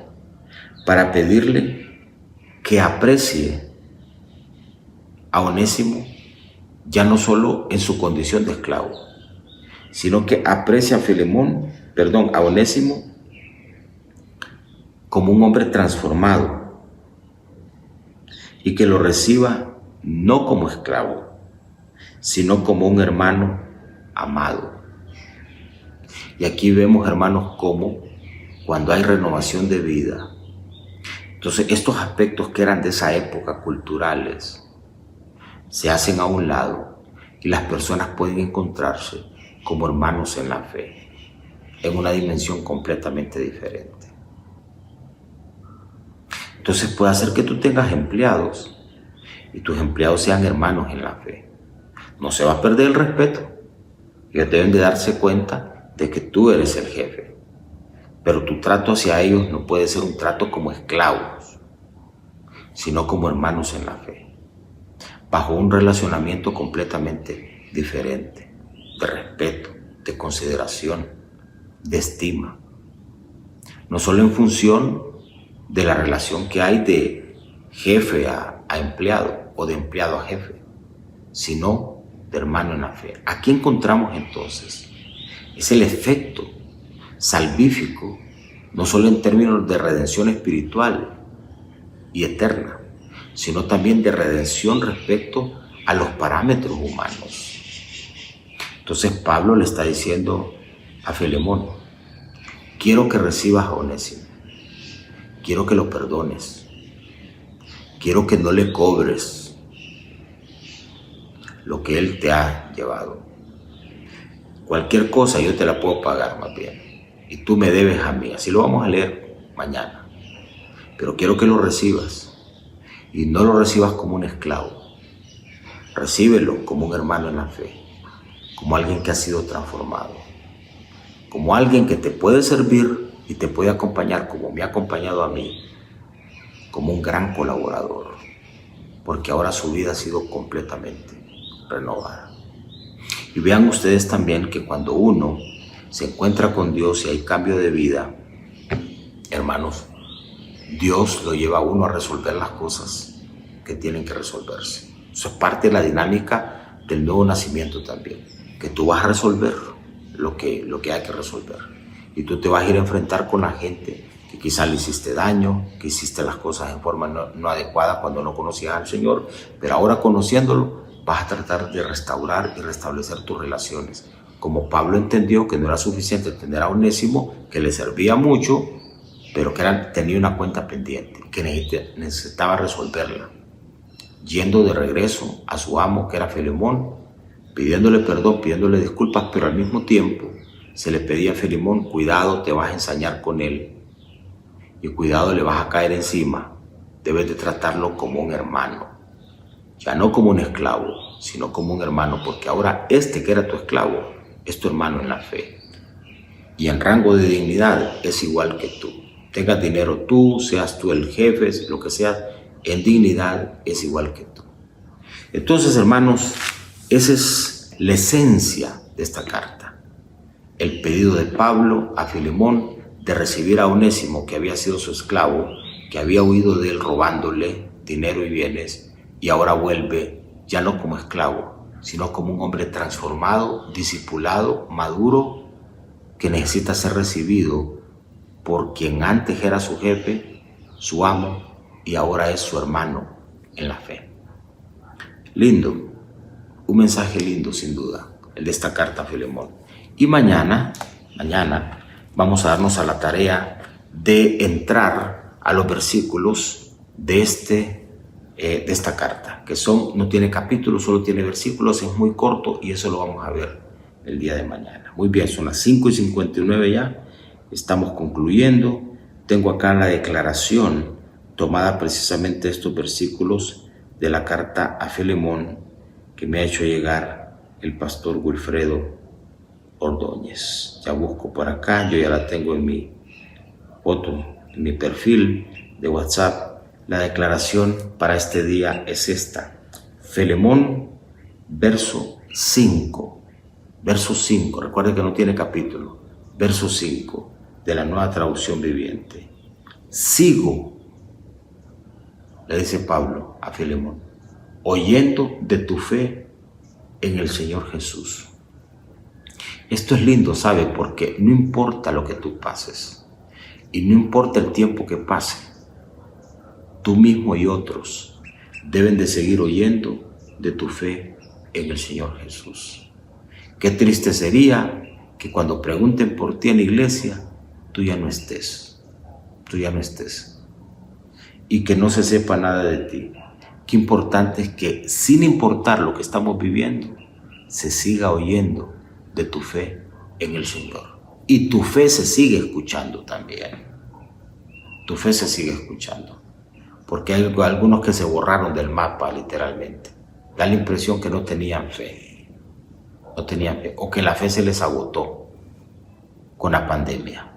para pedirle que aprecie a Onésimo ya no solo en su condición de esclavo, sino que aprecie a Onésimo como un hombre transformado y que lo reciba no como esclavo, sino como un hermano amado. Y aquí vemos, hermanos, cómo cuando hay renovación de vida, Entonces estos aspectos que eran de esa época culturales se hacen a un lado y las personas pueden encontrarse como hermanos en la fe, en una dimensión completamente diferente. Entonces puede hacer que tú tengas empleados y tus empleados sean hermanos en la fe. No se va a perder el respeto. Ellos deben de darse cuenta de que tú eres el jefe, pero tu trato hacia ellos no puede ser un trato como esclavos, sino como hermanos en la fe, bajo un relacionamiento completamente diferente, de respeto, de consideración, de estima. No solo en función de la relación que hay de jefe a empleado o de empleado a jefe, sino de hermano en la fe. Aquí encontramos entonces, es el efecto salvífico, no solo en términos de redención espiritual y eterna, sino también de redención respecto a los parámetros humanos. Entonces Pablo le está diciendo a Filemón: quiero que recibas a Onésimo, quiero que lo perdones, quiero que no le cobres lo que él te ha llevado. Cualquier cosa yo te la puedo pagar más bien, y tú me debes a mí. Así lo vamos a leer mañana. Pero quiero que lo recibas, y no lo recibas como un esclavo. Recíbelo como un hermano en la fe, como alguien que ha sido transformado, como alguien que te puede servir y te puede acompañar como me ha acompañado a mí, como un gran colaborador, porque ahora su vida ha sido completamente renovada. Y vean ustedes también que cuando uno se encuentra con Dios y hay cambio de vida, hermanos, Dios lo lleva a uno a resolver las cosas que tienen que resolverse. Eso es parte de la dinámica del nuevo nacimiento también, que tú vas a resolver lo que hay que resolver. Y tú te vas a ir a enfrentar con la gente que quizás le hiciste daño, que hiciste las cosas en forma no adecuada cuando no conocías al Señor, pero ahora conociéndolo vas a tratar de restaurar y restablecer tus relaciones. Como Pablo entendió que no era suficiente tener a Onésimo, que le servía mucho, pero que tenía una cuenta pendiente, que necesitaba resolverla, yendo de regreso a su amo, que era Filemón, pidiéndole perdón, pidiéndole disculpas, pero al mismo tiempo se le pedía a Filemón: cuidado, te vas a ensañar con él, y cuidado, le vas a caer encima, debes de tratarlo como un hermano, ya no como un esclavo, sino como un hermano, porque ahora este que era tu esclavo es tu hermano en la fe, y en rango de dignidad es igual que tú. Tengas dinero tú, seas tú el jefe, lo que seas, en dignidad es igual que tú. Entonces, hermanos, esa es la esencia de esta carta. El pedido de Pablo a Filemón de recibir a Onésimo, que había sido su esclavo, que había huido de él robándole dinero y bienes, y ahora vuelve ya no como esclavo, sino como un hombre transformado, discipulado, maduro, que necesita ser recibido por quien antes era su jefe, su amo, y ahora es su hermano en la fe. Lindo, un mensaje lindo sin duda, el de esta carta a Filemón. Y mañana vamos a darnos a la tarea de entrar a los versículos de esta carta, que no tiene capítulos, solo tiene versículos, es muy corto, y eso lo vamos a ver el día de mañana. Muy bien, son las 5:59 ya. Estamos concluyendo. Tengo acá la declaración tomada precisamente de estos versículos de la carta a Filemón que me ha hecho llegar el pastor Wilfredo Ordóñez. Ya busco por acá, yo ya la tengo en mi foto, en mi perfil de WhatsApp. La declaración para este día es esta: Filemón, verso 5. Verso 5, recuerden que no tiene capítulo. Verso 5 de la Nueva Traducción Viviente. Sigo, le dice Pablo a Filemón, oyendo de tu fe en el Señor Jesús. Esto es lindo, ¿sabe? Porque no importa lo que tú pases y no importa el tiempo que pase, tú mismo y otros deben de seguir oyendo de tu fe en el Señor Jesús. Qué triste sería que cuando pregunten por ti en la iglesia, tú ya no estés. y que no se sepa nada de ti. Qué importante es que, sin importar lo que estamos viviendo, se siga oyendo de tu fe en el Señor. Y tu fe se sigue escuchando también. Tu fe se sigue escuchando. Porque hay algunos que se borraron del mapa, literalmente. Da la impresión que no tenían fe. No tenían fe. O que la fe se les agotó con la pandemia.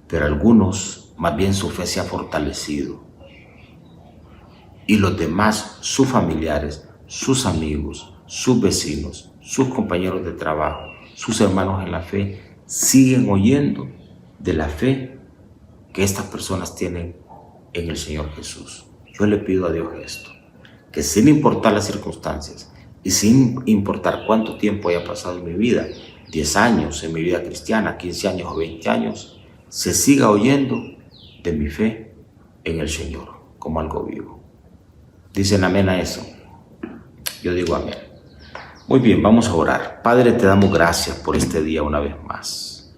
Pero algunos, más bien su fe se ha fortalecido. Y los demás, sus familiares, sus amigos, sus vecinos, sus compañeros de trabajo, sus hermanos en la fe, siguen oyendo de la fe que estas personas tienen en el Señor Jesús. Yo le pido a Dios esto, que sin importar las circunstancias y sin importar cuánto tiempo haya pasado en mi vida, 10 años en mi vida cristiana, 15 años o 20 años, se siga oyendo de mi fe en el Señor como algo vivo. ¿Dicen amén a eso? Yo digo amén. Muy bien, vamos a orar. Padre, te damos gracias por este día una vez más.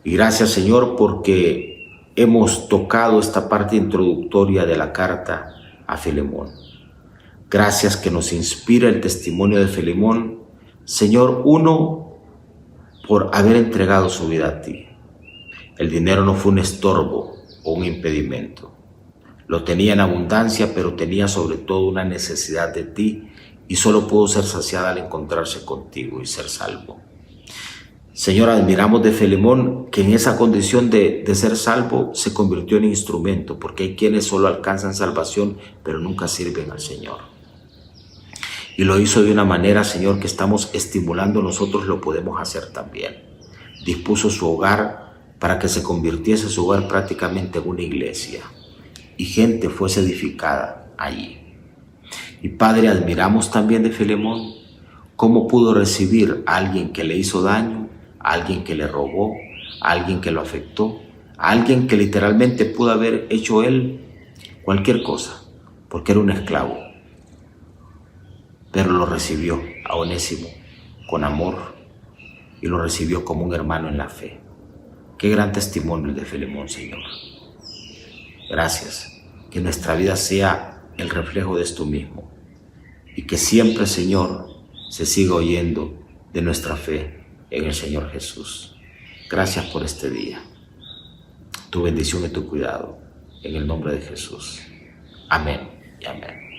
Y gracias, Señor, porque hemos tocado esta parte introductoria de la carta a Filemón. Gracias que nos inspira el testimonio de Filemón, Señor, uno, por haber entregado su vida a ti. El dinero no fue un estorbo o un impedimento. Lo tenía en abundancia, pero tenía sobre todo una necesidad de ti y solo pudo ser saciada al encontrarse contigo y ser salvo. Señor, admiramos de Filemón que en esa condición de ser salvo se convirtió en instrumento, porque hay quienes solo alcanzan salvación, pero nunca sirven al Señor. Y lo hizo de una manera, Señor, que estamos estimulando nosotros, lo podemos hacer también. Dispuso su hogar para que se convirtiese su hogar prácticamente en una iglesia y gente fuese edificada allí. Y Padre, admiramos también de Filemón cómo pudo recibir a alguien que le hizo daño, a alguien que le robó, a alguien que lo afectó, a alguien que literalmente pudo haber hecho él cualquier cosa, porque era un esclavo. Pero lo recibió a Onésimo con amor y lo recibió como un hermano en la fe. Qué gran testimonio el de Filemón, Señor. Gracias. Que nuestra vida sea el reflejo de esto mismo y que siempre, Señor, se siga oyendo de nuestra fe en el Señor Jesús. Gracias por este día. Tu bendición y tu cuidado en el nombre de Jesús. Amén y amén.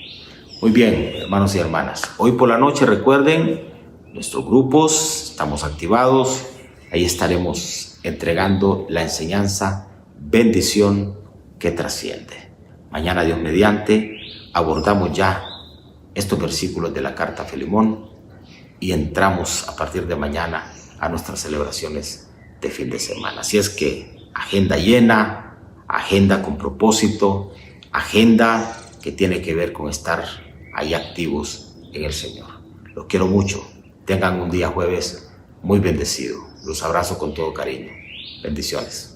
Muy bien, hermanos y hermanas. Hoy por la noche, recuerden, nuestros grupos, estamos activados. Ahí estaremos entregando la enseñanza, bendición que trasciende. Mañana, Dios mediante, abordamos ya estos versículos de la carta a Filemón y entramos a partir de mañana a nuestras celebraciones de fin de semana. Así es que agenda llena, agenda con propósito, agenda que tiene que ver con estar ahí activos en el Señor. Los quiero mucho. Tengan un día jueves muy bendecido. Los abrazo con todo cariño. Bendiciones.